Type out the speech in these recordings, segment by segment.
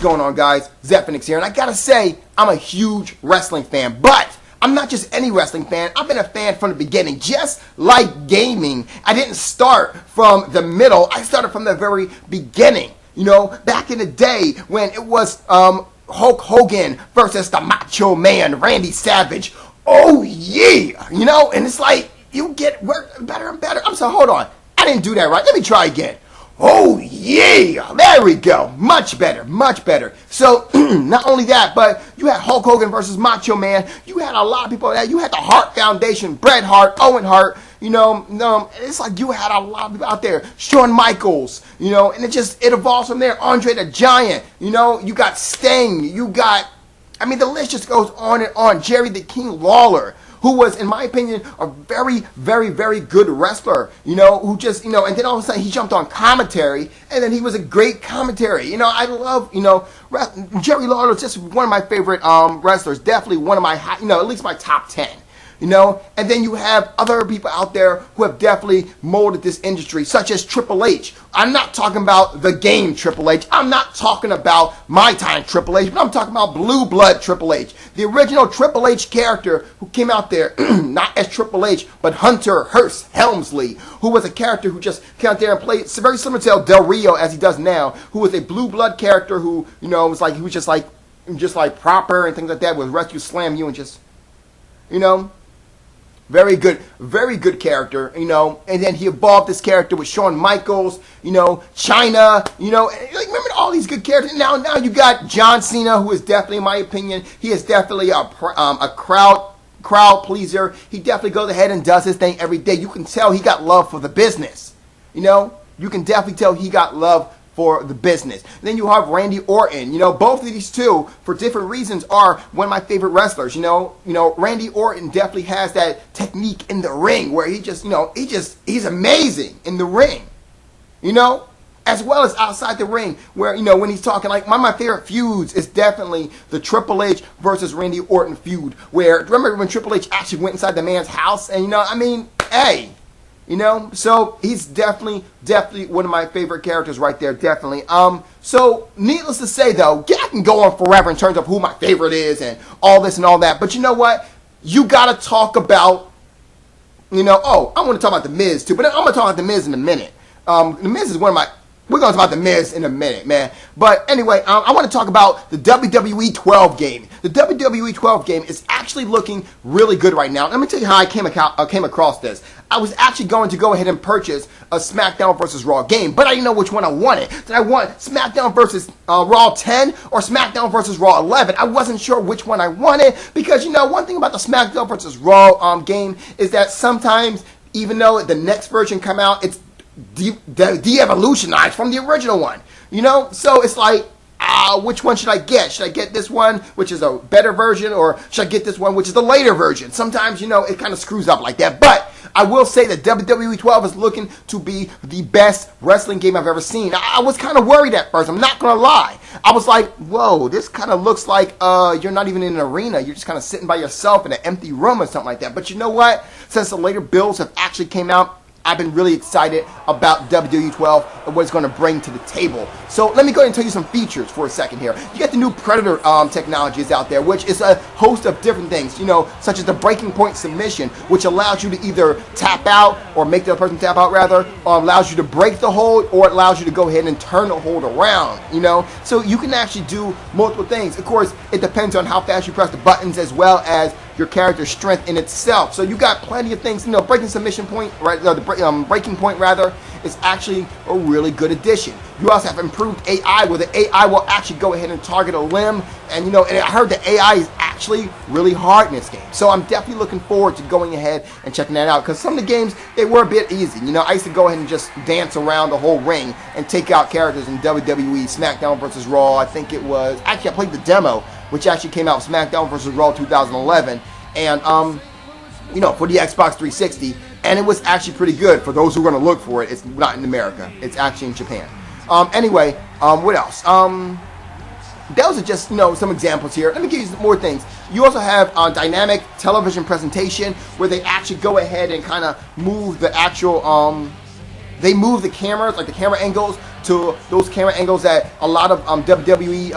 going on, guys? Zephyrnix here, and I gotta say, I'm a huge wrestling fan, but I'm not just any wrestling fan. I've been a fan from the beginning, just like gaming. I didn't start from the middle. I started from the very beginning. You know, back in the day when it was Hulk Hogan versus the Macho Man, Randy Savage. Oh, yeah! You know, and it's like, you get better and better. I'm sorry, hold on. I didn't do that right. Let me try again. Oh, yeah. There we go. Much better. Much better. So, not only that, but you had Hulk Hogan versus Macho Man. You had a lot of people there. You had the Hart Foundation, Bret Hart, Owen Hart. You know, it's like you had a lot of people out there. Shawn Michaels, you know, and it evolves from there. Andre the Giant, you know, you got Sting. You got, I mean, the list just goes on and on. Jerry the King Lawler, who was, in my opinion, a very, very, very good wrestler, you know, who just, you know, and then all of a sudden he jumped on commentary, and then he was a great commentary. You know, I love, you know, Jerry Lawler is just one of my favorite wrestlers, definitely one of my, you know, at least my top 10. You know, and then you have other people out there who have definitely molded this industry, such as Triple H. I'm not talking about the game Triple H. I'm not talking about my time Triple H, but I'm talking about Blue Blood Triple H. The original Triple H character who came out there, not as Triple H, but Hunter Hearst Helmsley, who was a character who just came out there and played, it's very similar to Del Rio as he does now, who was a Blue Blood character who, you know, was like, he was just like proper and things like that, would rescue slam you and just, you know. Very good character, you know, and then he evolved this character with Shawn Michaels, you know, China, you know, like, remember all these good characters. Now you got John Cena, who is definitely, in my opinion, he is definitely a crowd pleaser. He definitely goes ahead and does his thing every day. You can tell he got love for the business, you know, you can definitely tell he got love for the business. And then you have Randy Orton. You know, both of these two, for different reasons, are one of my favorite wrestlers. You know, Randy Orton definitely has that technique in the ring where he just, you know, he's amazing in the ring. You know, as well as outside the ring, where, you know, when he's talking, like, one of my favorite feuds is definitely the Triple H versus Randy Orton feud. Where, remember when Triple H actually went inside the man's house? And, you know, I mean, hey. You know, so he's definitely one of my favorite characters right there, definitely. So needless to say, though, I can go on forever in terms of who my favorite is and all this and all that. But you know what? You got to talk about, you know, I want to talk about The Miz, too. But I'm going to talk about The Miz in a minute. The Miz is one of my, we're going to talk about The Miz in a minute, man. But anyway, I want to talk about the WWE 12 game. The WWE 12 game is actually looking really good right now. Let me tell you how I came across this. I was actually going to go ahead and purchase a SmackDown vs. Raw game, but I didn't know which one I wanted. Did I want SmackDown vs. Raw 10 or SmackDown vs. Raw 11? I wasn't sure which one I wanted because, you know, one thing about the SmackDown vs. Raw game is that sometimes, even though the next version come out, it's de-evolutionized from the original one. You know, so it's like, which one should I get? Should I get this one, which is a better version, or should I get this one, which is the later version? Sometimes, you know, it kind of screws up like that. But I will say that WWE 12 is looking to be the best wrestling game I've ever seen. I was kind of worried at first. I'm not going to lie. I was like, whoa, this kind of looks like you're not even in an arena. You're just kind of sitting by yourself in an empty room or something like that. But you know what? Since the later builds have actually came out, I've been really excited about WWE 12 and what it's going to bring to the table. So let me go ahead and tell you some features for a second here. You got the new Predator technologies out there, which is a host of different things, you know, such as the breaking point submission, which allows you to either tap out or make the other person tap out, rather, or allows you to break the hold, or it allows you to go ahead and turn the hold around, you know. So you can actually do multiple things. Of course, it depends on how fast you press the buttons as well as your character's strength in itself. So you got plenty of things, you know, breaking submission point, right? The breaking point rather is actually a really good addition. You also have improved AI, where the AI will actually go ahead and target a limb, and you know, and I heard the AI is actually really hard in this game. So I'm definitely looking forward to going ahead and checking that out, because some of the games, they were a bit easy. You know, I used to go ahead and just dance around the whole ring and take out characters in WWE, SmackDown vs. Raw. I think it was, actually I played the demo, which actually came out, SmackDown vs. Raw 2011, and you know, for the Xbox 360, and it was actually pretty good for those who are going to look for it. It's not in America. It's actually in Japan. Anyway, what else? Those are just, you know, some examples here. Let me give you some more things. You also have dynamic television presentation, where they actually go ahead and kind of move the actual, they move the cameras, like the camera angles, to those camera angles that a lot of WWE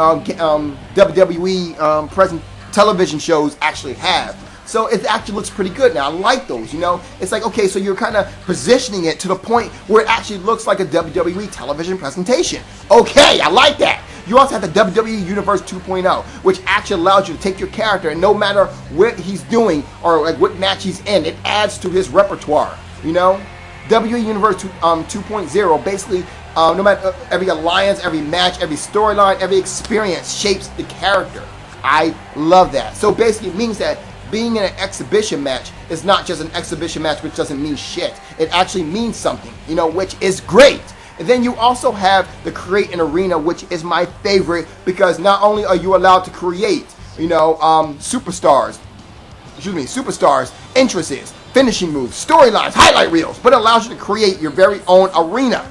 present television shows actually have. So it actually looks pretty good now. I like those, you know. It's like, okay, so you're kind of positioning it to the point where it actually looks like a WWE television presentation. Okay, I like that. You also have the WWE Universe 2.0, which actually allows you to take your character and no matter what he's doing or like what match he's in, it adds to his repertoire, you know. WWE Universe 2.0 basically, no matter every alliance, every match, every storyline, every experience shapes the character. I love that. So basically it means that being in an exhibition match is not just an exhibition match, which doesn't mean shit. It actually means something, you know, which is great. And then you also have the create an arena, which is my favorite because not only are you allowed to create, you know, superstars, entrances, finishing moves, storylines, highlight reels, but it allows you to create your very own arena.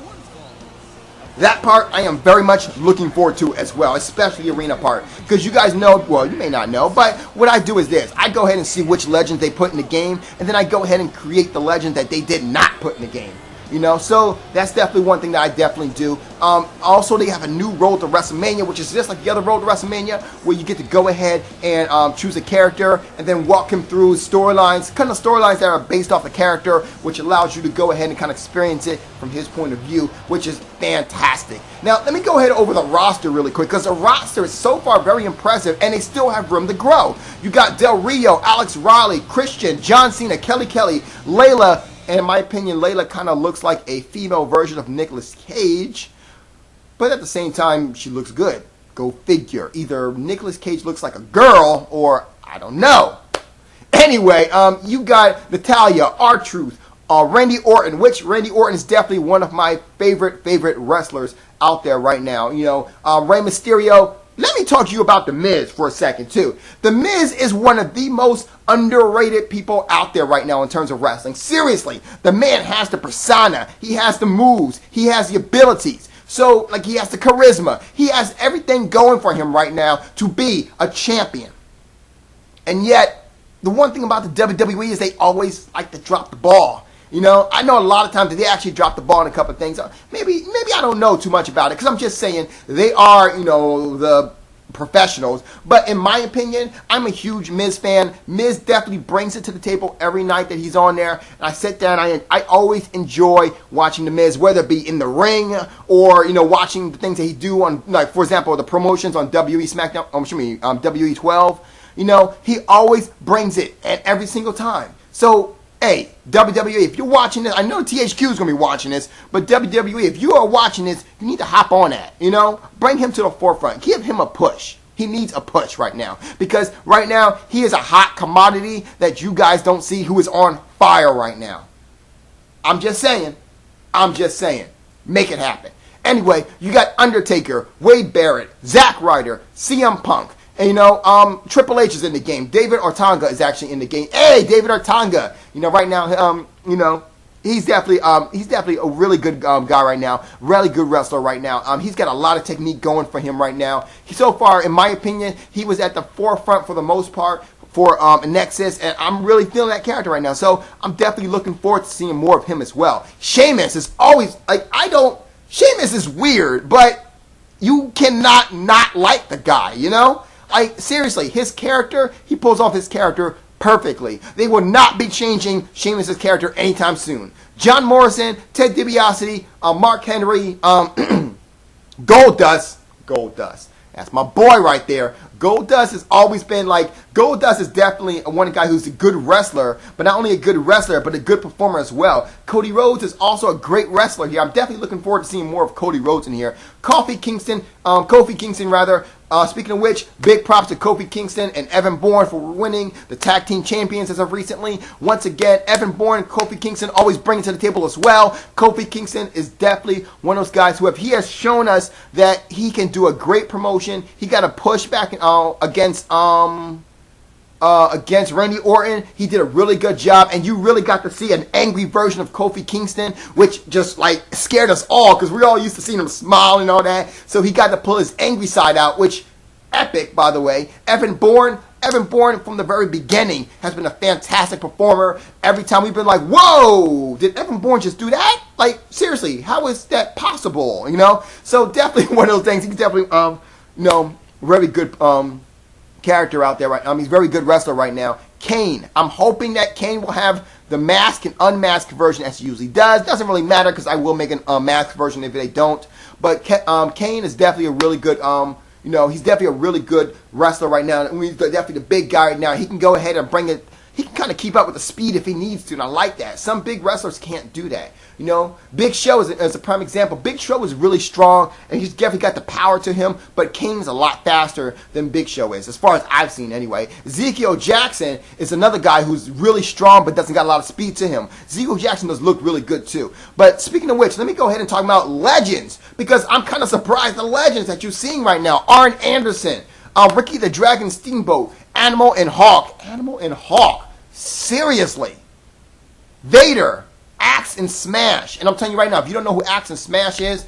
That part I am very much looking forward to as well, especially the arena part. Because you guys know, well, you may not know, but what I do is this. I go ahead and see which legends they put in the game, and then I go ahead and create the legend that they did not put in the game. You know, so that's definitely one thing that I definitely do. Also, they have a new road to WrestleMania, which is just like the other road to WrestleMania, where you get to go ahead and choose a character and then walk him through storylines, kind of storylines that are based off the character, which allows you to go ahead and kind of experience it from his point of view, which is fantastic. Now, let me go ahead over the roster really quick, because the roster is so far very impressive, and they still have room to grow. You got Del Rio, Alex Riley, Christian, John Cena, Kelly Kelly, Layla. And in my opinion, Layla kind of looks like a female version of Nicolas Cage. But at the same time, she looks good. Go figure. Either Nicolas Cage looks like a girl or I don't know. Anyway, you got Natalya, R-Truth, Randy Orton, which Randy Orton is definitely one of my favorite wrestlers out there right now. You know, Rey Mysterio. Let me talk to you about The Miz for a second, too. The Miz is one of the most underrated people out there right now in terms of wrestling. Seriously, the man has the persona. He has the moves. He has the abilities. So, like, he has the charisma. He has everything going for him right now to be a champion. And yet, the one thing about the WWE is they always like to drop the ball. You know, I know a lot of times that they actually drop the ball on a couple of things. Maybe I don't know too much about it because I'm just saying they are, you know, the professionals. But in my opinion, I'm a huge Miz fan. Miz definitely brings it to the table every night that he's on there. And I sit down, I always enjoy watching the Miz, whether it be in the ring or, you know, watching the things that he do on, like, for example, the promotions on WWE SmackDown, WWE 12. You know, he always brings it and every single time. So, hey, WWE, if you're watching this, I know THQ is going to be watching this, but WWE, if you are watching this, you need to hop on that, you know? Bring him to the forefront. Give him a push. He needs a push right now because right now he is a hot commodity that you guys don't see who is on fire right now. I'm just saying. Make it happen. Anyway, you got Undertaker, Wade Barrett, Zack Ryder, CM Punk. And, you know, Triple H is in the game. David Ortega is actually in the game. Hey, David Ortega. You know, right now, you know, he's definitely a really good guy right now. Really good wrestler right now. He's got a lot of technique going for him right now. So far, in my opinion, he was at the forefront for the most part for Nexus, and I'm really feeling that character right now. So I'm definitely looking forward to seeing more of him as well. Sheamus is always, like, Sheamus is weird, but you cannot not like the guy, you know? Like, seriously, his character, he pulls off his character perfectly. They will not be changing Sheamus' character anytime soon. John Morrison, Ted DiBiase, Mark Henry, Goldust. That's my boy right there. Goldust has always been like, Goldust is definitely one guy who's a good wrestler, but not only a good wrestler, but a good performer as well. Cody Rhodes is also a great wrestler here. I'm definitely looking forward to seeing more of Cody Rhodes in here. Kofi Kingston, speaking of which, big props to Kofi Kingston and Evan Bourne for winning the tag team champions as of recently. Once again, Evan Bourne and Kofi Kingston always bring it to the table as well. Kofi Kingston is definitely one of those guys who he has shown us that he can do a great promotion. He got a push back against Randy Orton. He did a really good job, and you really got to see an angry version of Kofi Kingston, which just like scared us all because we're all used to seeing him smile and all that. So he got to pull his angry side out, which epic, by the way. Evan Bourne Evan Bourne from the very beginning has been a fantastic performer. Every time we've been like, whoa, did Evan Bourne just do that? Like, seriously, how is that possible? You know? So definitely one of those things. He's definitely, very good character out there right now. He's a very good wrestler right now. Kane. I'm hoping that Kane will have the masked and unmasked version as he usually does. Doesn't really matter because I will make a masked version if they don't. But Kane is definitely a really good, he's definitely a really good wrestler right now. He's definitely the big guy right now. He can go ahead and bring it. He can kind of keep up with the speed if he needs to, and I like that. Some big wrestlers can't do that. You know, Big Show is a prime example. Big Show is really strong, and he's definitely got the power to him, but Kane's a lot faster than Big Show is, as far as I've seen anyway. Ezekiel Jackson is another guy who's really strong, but doesn't got a lot of speed to him. Ezekiel Jackson does look really good, too. But speaking of which, let me go ahead and talk about legends, because I'm kind of surprised the legends that you're seeing right now. Arn Anderson, Ricky the Dragon Steamboat, Animal and Hawk. Seriously. Vader, Axe and Smash. And I'm telling you right now, if you don't know who Axe and Smash is,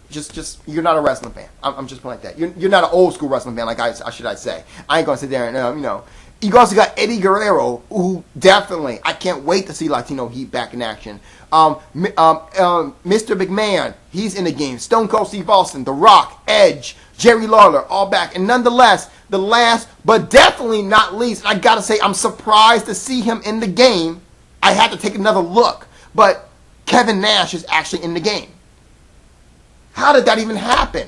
just you're not a wrestling fan. I'm just putting it like that. You're not an old school wrestling fan, like I say. I ain't gonna sit there and You also got Eddie Guerrero, who definitely I can't wait to see Latino Heat back in action. Mr. McMahon, he's in the game. Stone Cold Steve Austin, The Rock, Edge, Jerry Lawler, all back. And nonetheless, the last but definitely not least, I gotta say I'm surprised to see him in the game. I had to take another look, but Kevin Nash is actually in the game. How did that even happen?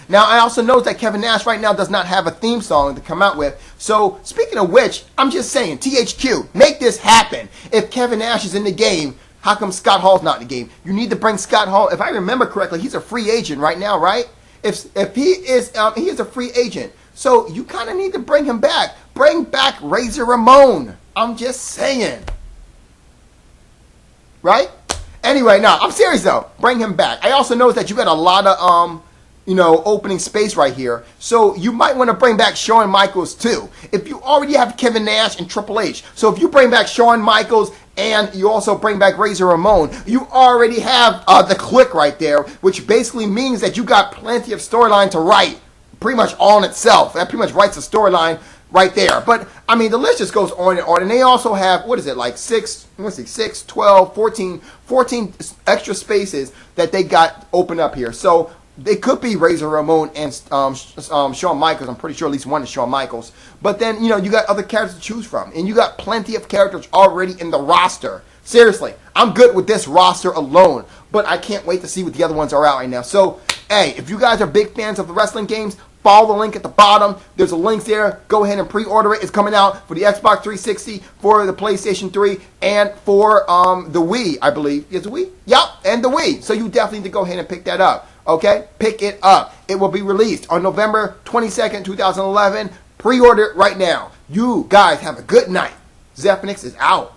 Now, I also noticed that Kevin Nash right now does not have a theme song to come out with. So, speaking of which, I'm just saying, THQ, make this happen. If Kevin Nash is in the game, how come Scott Hall's not in the game? You need to bring Scott Hall. If I remember correctly, he's a free agent right now, right? If he is a free agent. So, you kind of need to bring him back. Bring back Razor Ramon. I'm just saying. Right? Anyway, no, I'm serious though. Bring him back. I also noticed that you got a lot of opening space right here. So you might want to bring back Shawn Michaels too. If you already have Kevin Nash and Triple H. So if you bring back Shawn Michaels and you also bring back Razor Ramon, you already have the Clique right there, which basically means that you got plenty of storyline to write pretty much all in itself. That pretty much writes a storyline right there. But, I mean, the list just goes on and on. And they also have, 6, 12, 14 extra spaces that they got open up here. So, they could be Razor Ramon and Shawn Michaels. I'm pretty sure at least one is Shawn Michaels. But then, you got other characters to choose from. And you got plenty of characters already in the roster. Seriously, I'm good with this roster alone. But I can't wait to see what the other ones are out right now. So, hey, if you guys are big fans of the wrestling games, follow the link at the bottom. There's a link there. Go ahead and pre-order it. It's coming out for the Xbox 360, for the PlayStation 3, and for the Wii, I believe. Is it Wii? Yep, and the Wii. So you definitely need to go ahead and pick that up. Okay? Pick it up. It will be released on November 22nd, 2011. Pre-order it right now. You guys have a good night. Zephyrnix is out.